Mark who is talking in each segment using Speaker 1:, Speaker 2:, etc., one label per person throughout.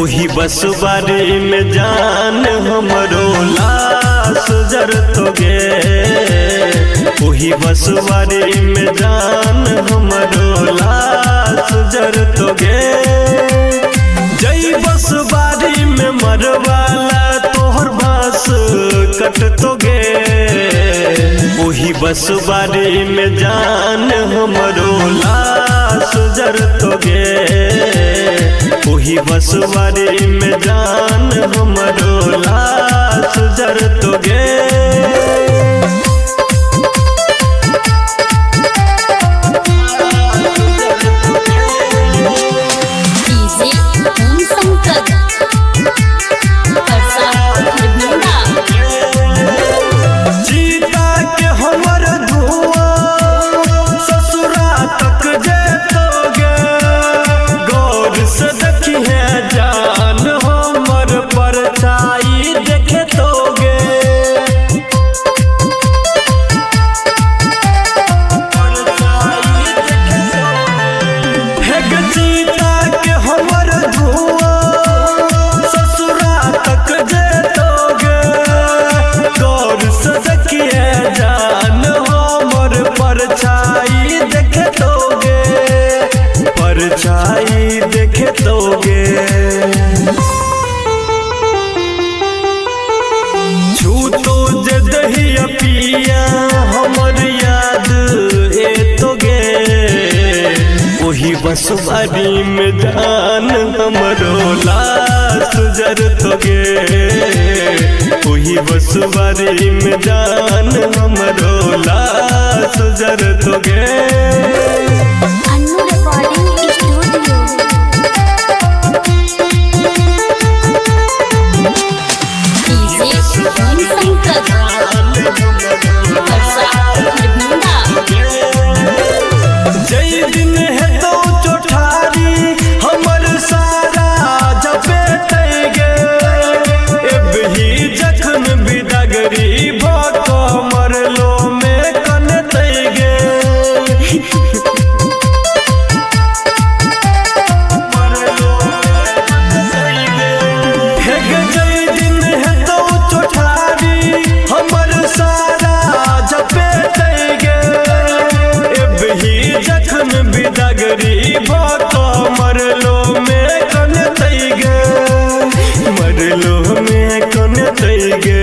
Speaker 1: ओही बसवारी में जान हमरो लाश जरतोगे। ओही बसवारी में जान हमरो लाश जरतोगे। जई बसवारी में मरवाला तोहर बांस कटतोगे। ओही बसवारी में जान हमरो लाश जरतोगे। ओही बसवारी में जान हमरो लाश जरतोगे। परछाई देखे तोगे। छूतो जे दहिया पिया हमर याद एतोगे। ओही बसवारी में जान हमरो लाश जरतोगे। ओही बसवारी में जान हमरो लाश जरतोगे। जय दिन है तो चौठारी हमर सारा झपेटगे। एबही जखन बिदागरी भक मरलो में कनतगे। जय दिन है तो चौठारी हमर सारा झपेटगे। एबही जखन बिदागरी भक मरलो में कनतगे। मरलो में कनतगे।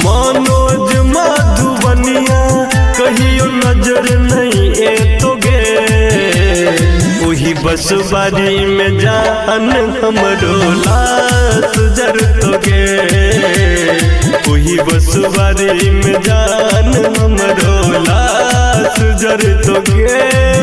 Speaker 1: मनोज मधुबनिया कहियो नजर नहीं एतोगे। ओही बसवारी में जान हमरो लाश जरतोगे। ओही बसवारी में जान हमरो लाश जरतोगे।